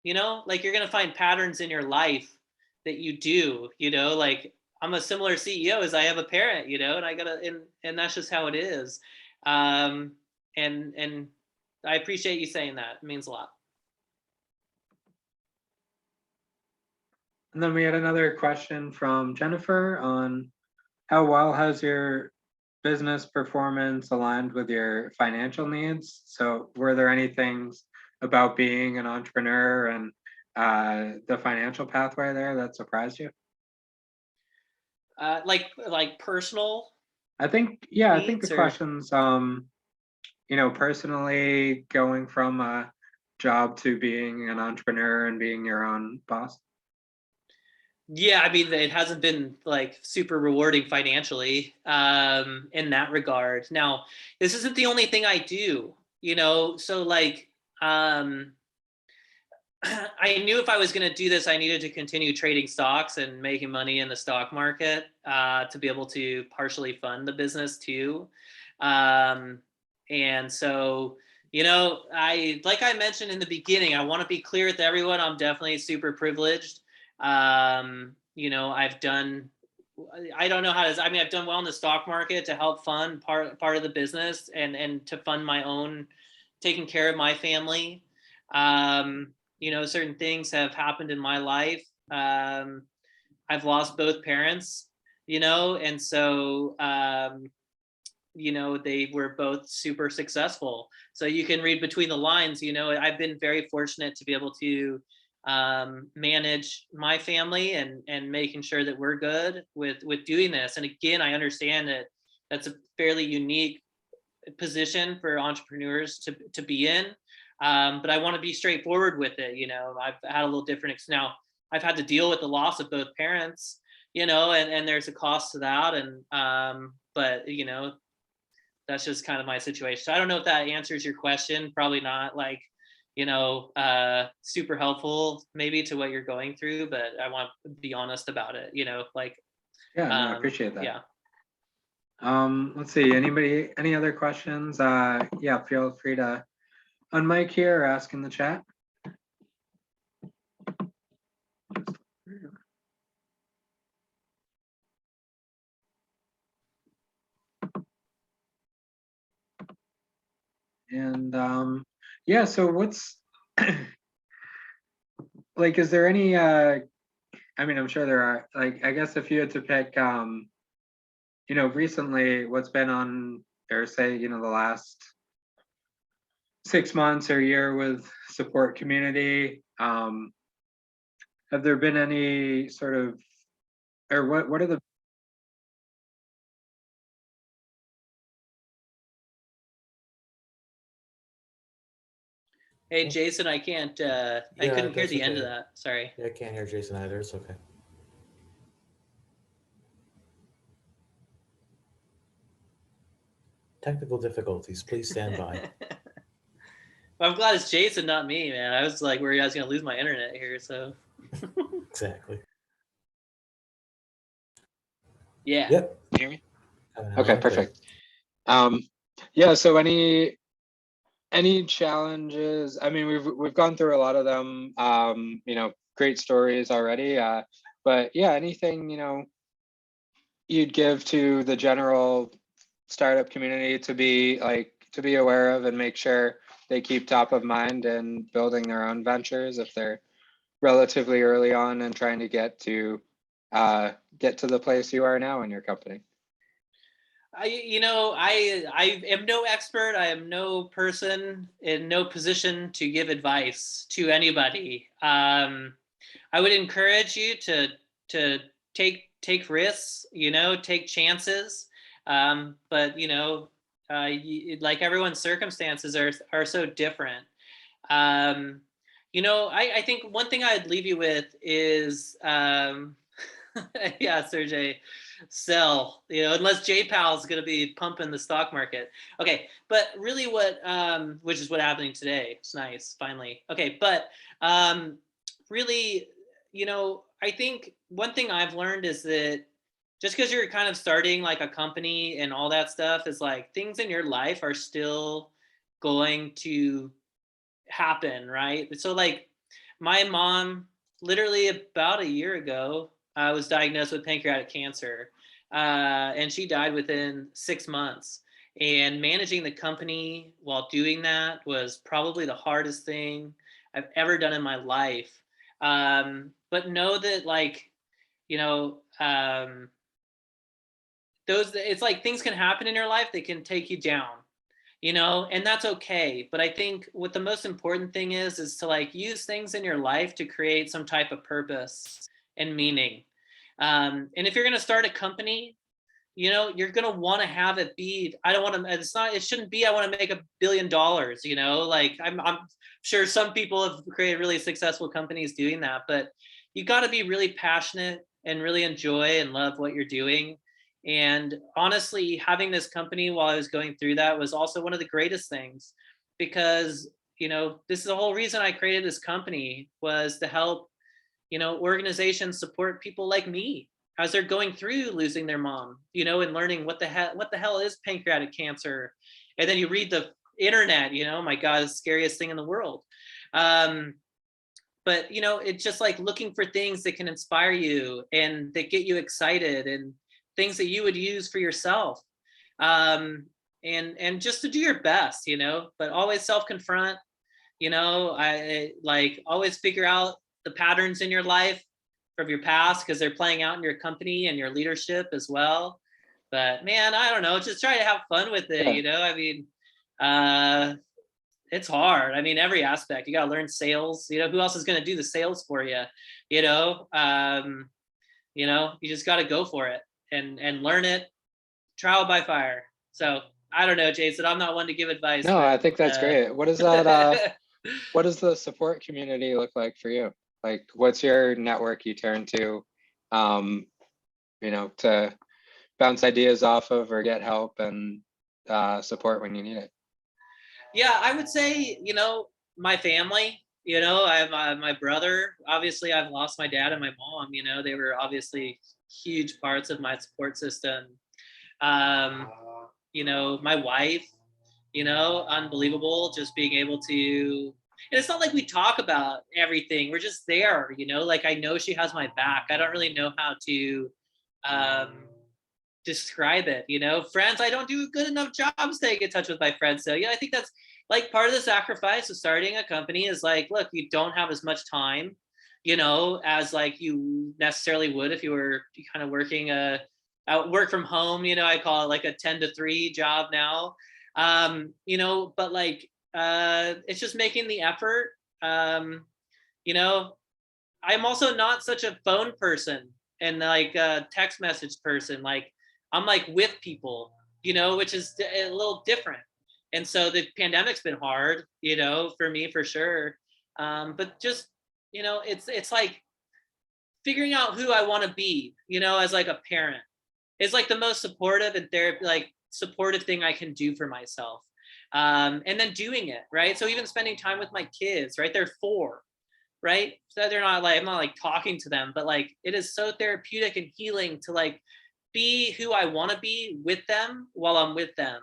You know, like you're going to find patterns in your life that you do, you know, like I'm a similar CEO as I have a parent, you know, and I gotta, and that's just how it is. And I appreciate you saying that. It means a lot. And then we had another question from Jennifer on how well has your business performance aligned with your financial needs? So were there any things about being an entrepreneur and the financial pathway there that surprised you? Like personal I think, yeah, I think the needs, or question's, personally going from a job to being an entrepreneur and being your own boss. yeah, I mean, it hasn't been like super rewarding financially in that regard. Now, this isn't the only thing I do, so like I knew if I was going to do this, I needed to continue trading stocks and making money in the stock market to be able to partially fund the business too. And so, like I mentioned in the beginning, I want to be clear with everyone. I'm definitely super privileged. I've done, I don't know how to, I mean, I've done well in the stock market to help fund part of the business and to fund my own, taking care of my family. Certain things have happened in my life. I've lost both parents, and so, they were both super successful. So you can read between the lines, I've been very fortunate to be able to manage my family and making sure that we're good with doing this. And again, I understand that that's a fairly unique position for entrepreneurs to be in. But I want to be straightforward with it. I've had a little different now. I've had to deal with the loss of both parents, and there's a cost to that. And but that's just kind of my situation. So I don't know if that answers your question. Probably not like, super helpful maybe to what you're going through, but I want to be honest about it, like, Yeah, no, I appreciate that. yeah. Let's see, any other questions? Yeah, feel free to unmic here or ask in the chat. And yeah, so what's like, is there any I mean, I'm sure there are, like, I guess if you had to pick recently what's been on, or say, the last 6 months or year with support community, have there been any sort of, or what are the Hey, Jason, I can't, I couldn't hear that's the end of okay. that. Sorry. Yeah, I can't hear Jason either. It's okay. Technical difficulties. Please stand by. Well, I'm glad it's Jason, not me, man. I was like worried I was going to lose my internet here. So Exactly. yeah. Yep. Can you hear me? Okay, Okay, perfect. Yeah, so any challenges? I mean, we've gone through a lot of them, great stories already. But yeah, anything, you'd give to the general startup community to be aware of and make sure they keep top of mind in building their own ventures if they're relatively early on and trying to get to the place you are now in your company. I am no expert. I am no person in no position to give advice to anybody. I would encourage you to take risks, take chances. But like everyone's circumstances are so different. I think one thing I'd leave you with is yeah, Sergey, sell, unless JPAL is going to be pumping the stock market. Okay, but really which is what happening today. It's nice, finally. Okay, but really, I think one thing I've learned is that just because you're kind of starting like a company and all that stuff is like things in your life are still going to happen, right? So like my mom, literally about a year ago, was diagnosed with pancreatic cancer, and she died within 6 months. And managing the company while doing that was probably the hardest thing I've ever done in my life. But know that, like, you know, it's like things can happen in your life that can take you down, and that's okay. But I think what the most important thing is to like use things in your life to create some type of purpose and meaning. And if you're going to start a company, you're going to want to have it be, I don't want to, it shouldn't be, I want to make $1 billion, like I'm sure some people have created really successful companies doing that, but you got to be really passionate and really enjoy and love what you're doing. And honestly, having this company while I was going through that was also one of the greatest things, because, this is the whole reason I created this company, was to help, organizations support people like me as they're going through losing their mom, and learning what the hell is pancreatic cancer. And then you read the internet, my God, it's the scariest thing in the world. But it's just like looking for things that can inspire you and that get you excited, and things that you would use for yourself. And just to do your best, but always self-confront, I like always figure out the patterns in your life from your past, because they're playing out in your company and your leadership as well. But man, I don't know, just try to have fun with it. I mean, it's hard. I mean, every aspect, you got to learn sales, who else is going to do the sales for you? You just got to go for it and learn it, trial by fire. So I don't know, Jason, I'm not one to give advice. No, but, I think that's great. What is that? What does the support community look like for you? Like, what's your network you turn to, to bounce ideas off of or get help and support when you need it? Yeah, I would say, my family, I have my brother. Obviously, I've lost my dad and my mom. They were obviously huge parts of my support system. My wife, unbelievable, just being able to, and it's not like we talk about everything. We're just there, like I know she has my back. I don't really know how to describe it. Friends, I don't do a good enough job staying in touch with my friends. So I think that's like part of the sacrifice of starting a company is like, look, you don't have as much time, as like you necessarily would if you were kind of working work from home. I call it like a 10 to 3 job now. But like it's just making the effort. I'm also not such a phone person and like a text message person. Like I'm like with people, which is a little different. And so the pandemic's been hard, for me for sure. But just, it's like figuring out who I want to be, as like a parent. It's like the most supportive and supportive thing I can do for myself. And then doing it, right? So even spending time with my kids, right? They're 4, right? So they're not like, I'm not like talking to them, but like it is so therapeutic and healing to like be who I want to be with them while I'm with them.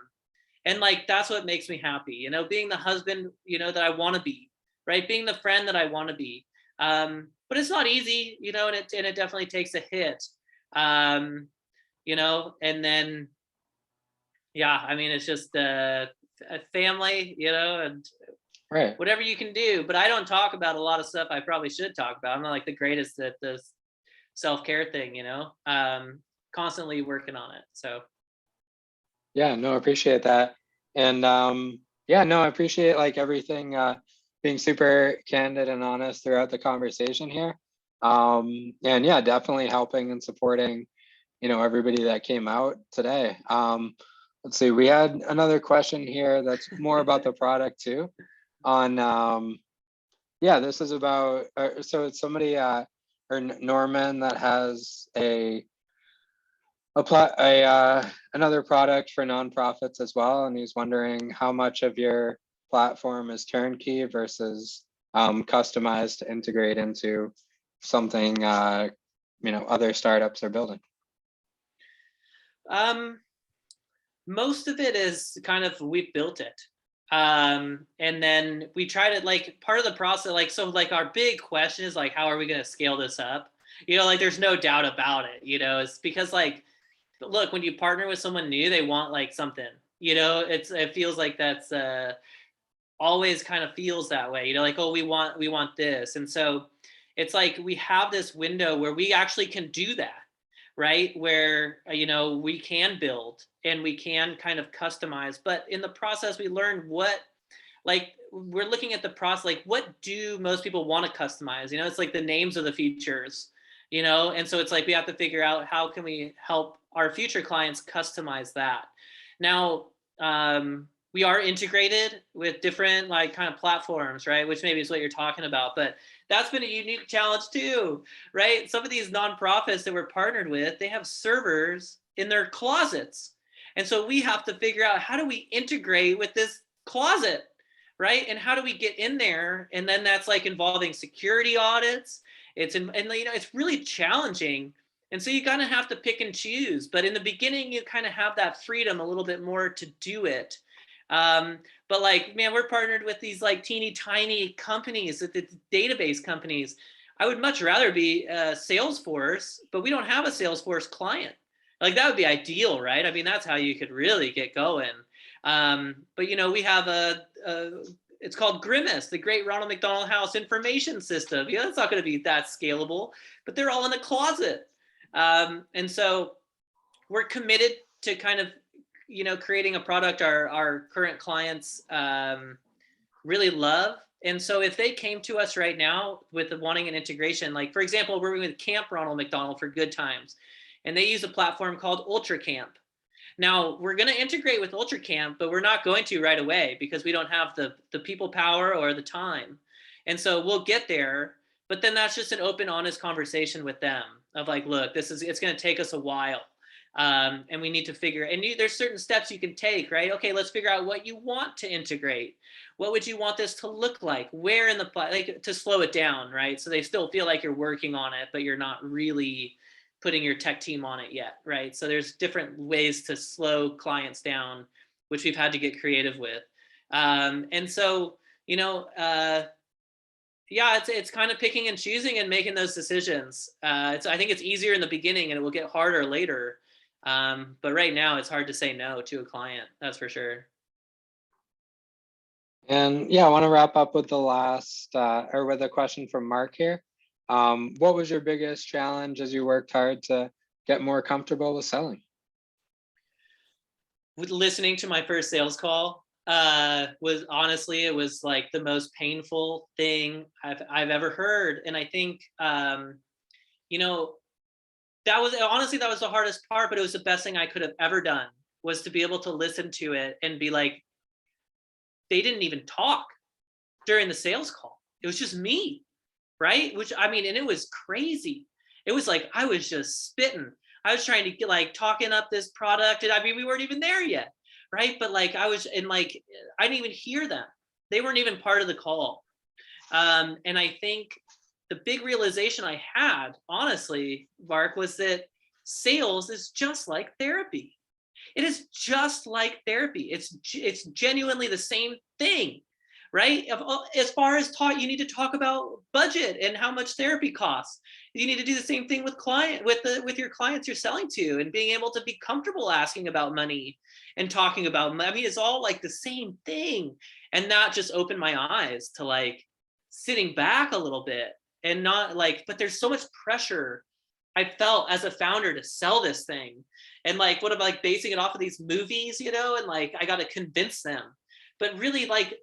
And like that's what makes me happy, being the husband, that I want to be, right? Being the friend that I want to be. But it's not easy, and it definitely takes a hit. And then yeah, I mean, it's just a family, and Right. whatever you can do. But I don't talk about a lot of stuff I probably should talk about. I'm not like the greatest at this self-care thing, constantly working on it. So Yeah, no, I appreciate that. And yeah, no, I appreciate like everything being super candid and honest throughout the conversation here. And yeah, definitely helping and supporting, everybody that came out today. Let's see, we had another question here that's more about the product too. On yeah, this is about so it's somebody or Norman that has another product for nonprofits as well, and he's wondering how much of your platform is turnkey versus customized to integrate into something other startups are building. Most of it is kind of we built it, and then we try to like part of the process, like so like our big question is like how are we going to scale this up? Like there's no doubt about it. It's because like look, when you partner with someone new, they want like something, it feels like that's always kind of feels that way, like, oh, we want this. And so it's like we have this window where we actually can do that, right? Where, we can build and we can kind of customize, but in the process, we learn like, we're looking at the process, like, what do most people want to customize? It's like the names of the features, and so it's like we have to figure out how can we help our future clients customize that. Now, we are integrated with different like kind of platforms, right? Which maybe is what you're talking about, but that's been a unique challenge too, right? Some of these nonprofits that we're partnered with, they have servers in their closets. And so we have to figure out, how do we integrate with this closet, right? And how do we get in there? And then that's like involving security audits. It's really challenging. And so you kind of have to pick and choose. But in the beginning, you kind of have that freedom a little bit more to do it. But like, man, we're partnered with these like teeny tiny companies, the database companies. I would much rather be Salesforce, but we don't have a Salesforce client. Like, that would be ideal, right? I mean, that's how you could really get going. But we have it's called Grimace, the Great Ronald McDonald House Information System. It's not going to be that scalable, but they're all in a closet. And so we're committed to kind of, creating a product our current clients really love. And so if they came to us right now with wanting an integration, like, for example, we're with Camp Ronald McDonald for Good Times, and they use a platform called UltraCamp. Now, we're going to integrate with UltraCamp, but we're not going to right away because we don't have the people power or the time. And so we'll get there, but then that's just an open, honest conversation with them of like, look, it's going to take us a while. And we need to figure, and there's certain steps you can take, right? Okay, let's figure out what you want to integrate. What would you want this to look like? Where in the, like, to slow it down, right? So they still feel like you're working on it, but you're not really putting your tech team on it yet, right? So there's different ways to slow clients down, which we've had to get creative with. And so, yeah, it's kind of picking and choosing and making those decisions. I think it's easier in the beginning and it will get harder later. But right now it's hard to say no to a client, that's for sure. And yeah, I want to wrap up with the last or with a question from Mark here. What was your biggest challenge as you worked hard to get more comfortable with selling? With listening to my first sales call, was honestly, it was like the most painful thing I've ever heard. And I think, that was the hardest part, but it was the best thing I could have ever done, was to be able to listen to it and be like, they didn't even talk during the sales call. It was just me, right? Which, I mean, and it was crazy. It was like, I was just spitting. I was trying to get like talking up this product. And I mean, we weren't even there yet, right? But like, I was in like, I didn't even hear them. They weren't even part of the call. And I think the big realization I had, honestly, Mark, was that sales is just like therapy. It is just like therapy. It's genuinely the same thing, right? As far as you need to talk about budget and how much therapy costs. You need to do the same thing with with your clients you're selling to, and being able to be comfortable asking about money and talking about money. I mean, it's all like the same thing. And that just opened my eyes to like sitting back a little bit and not like, but there's so much pressure I felt as a founder to sell this thing. And like, what about like basing it off of these movies, and like, I got to convince them. But really, like,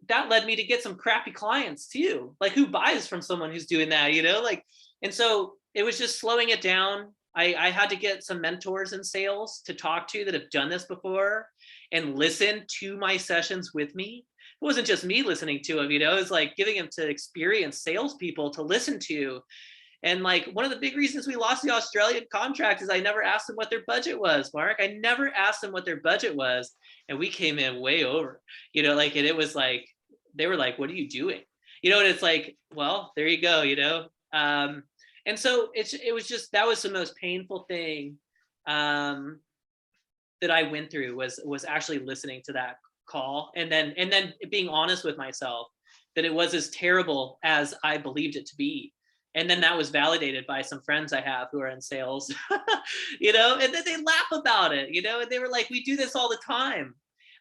that led me to get some crappy clients too. Like, who buys from someone who's doing that, like, and so it was just slowing it down. I had to get some mentors in sales to talk to that have done this before and listen to my sessions with me. It wasn't just me listening to them, it was like giving them to experienced salespeople to listen to. And like, one of the big reasons we lost the Australian contract is I never asked them what their budget was, Mark. I never asked them what their budget was. And we came in way over, like, and it was like, they were like, what are you doing? And it's like, well, there you go, and so it was just, that was the most painful thing that I went through was actually listening to that call and then being honest with myself that it was as terrible as I believed it to be. And then that was validated by some friends I have who are in sales, you know, and then they laugh about it, you know, and they were like, we do this all the time.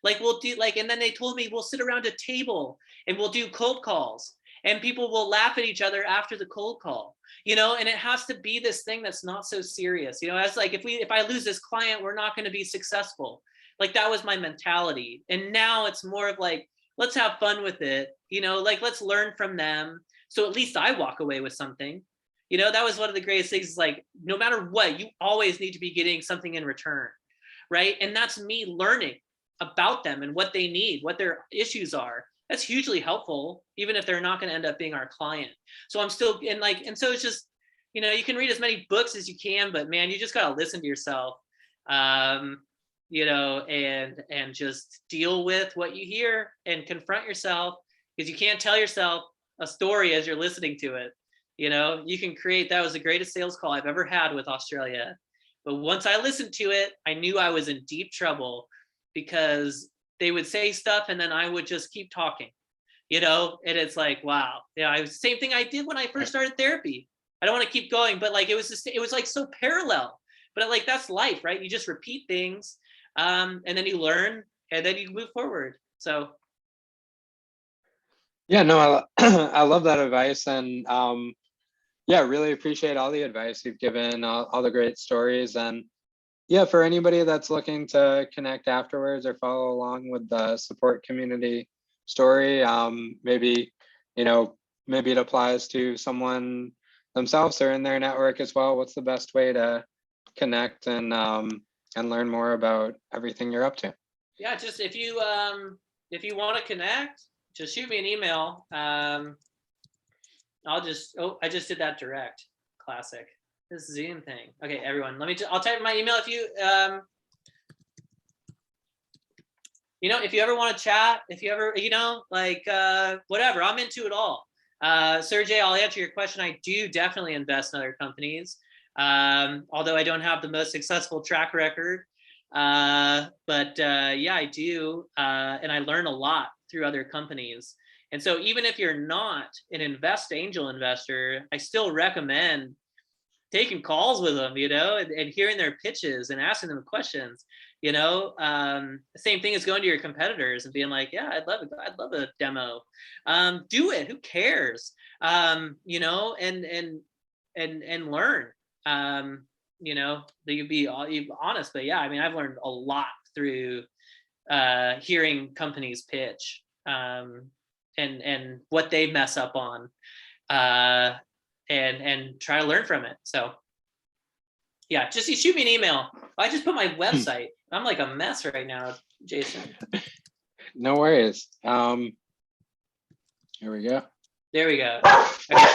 Like we'll do like, and then they told me we'll sit around a table and we'll do cold calls and people will laugh at each other after the cold call, you know, and it has to be this thing that's not so serious, you know, as like, if I lose this client, we're not going to be successful. Like that was my mentality. And now it's more of like, let's have fun with it, you know, like let's learn from them. So at least I walk away with something, you know. That was one of the greatest things, is like, no matter what, you always need to be getting something in return, right? And that's me learning about them and what they need, what their issues are. That's hugely helpful, even if they're not going to end up being our client. So I'm still in like, and so it's just, you know, you can read as many books as you can, but man, you just got to listen to yourself, you know, and just deal with what you hear and confront yourself, because you can't tell yourself a story as you're listening to it. You know, you can create, that was the greatest sales call I've ever had with Australia. But once I listened to it, I knew I was in deep trouble, because they would say stuff and then I would just keep talking, you know, and it's like, wow. Yeah, same thing I did when I first started therapy. I don't want to keep going, but like, it was like so parallel, but like, that's life, right? You just repeat things, and then you learn and then you move forward. So Yeah, no, I love that advice, and yeah, really appreciate all the advice you've given, all the great stories, and yeah, for anybody that's looking to connect afterwards or follow along with the support community story, maybe, you know, maybe it applies to someone themselves or in their network as well. What's the best way to connect and learn more about everything you're up to? yeah, just if you want to connect, just shoot me an email. I just did that direct. Classic. This Zoom thing. Okay, everyone, I'll type my email if you, you know, if you ever want to chat, if you ever, you know, like, whatever, I'm into it all. Sergey, I'll answer your question. I do definitely invest in other companies. Although I don't have the most successful track record. But yeah, I do. And I learn a lot through other companies. And so even if you're not an angel investor, I still recommend taking calls with them, you know, and hearing their pitches and asking them questions, you know. The same thing as going to your competitors and being like, yeah, I'd love a demo. Do it. Who cares? You know, and learn. You know, you'd be honest, but yeah, I mean, I've learned a lot through hearing companies pitch, and what they mess up on, and try to learn from it. So yeah, just you shoot me an email. I just put my website. I'm like a mess right now, Jason. No worries. Here we go. There we go. Okay.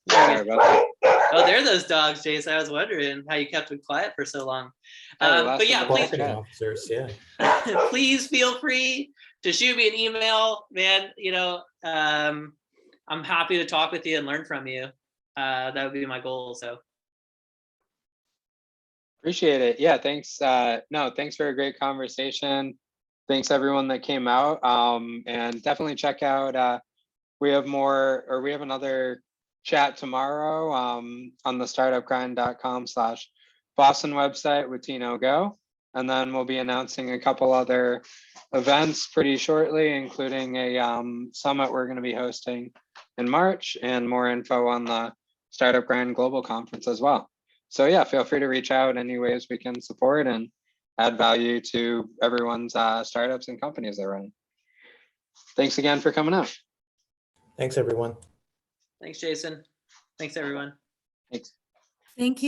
Sorry about that. Oh, there are those dogs, Jason. I was wondering how you kept it quiet for so long. But yeah, please, Marketing officers, yeah. please feel free to shoot me an email, man. You know, I'm happy to talk with you and learn from you. That would be my goal. So Appreciate it. Yeah, thanks. No, thanks for a great conversation. Thanks everyone that came out. And definitely check out, we have another chat tomorrow on the startupgrind.com/Boston website with Tino Go. And then we'll be announcing a couple other events pretty shortly, including a summit we're going to be hosting in March, and more info on the Startup Grind Global Conference as well. So yeah, feel free to reach out any ways we can support and add value to everyone's startups and companies they're running. Thanks again for coming out. Thanks, everyone. thanks, Jason. Thanks, everyone. Thanks. Thank you.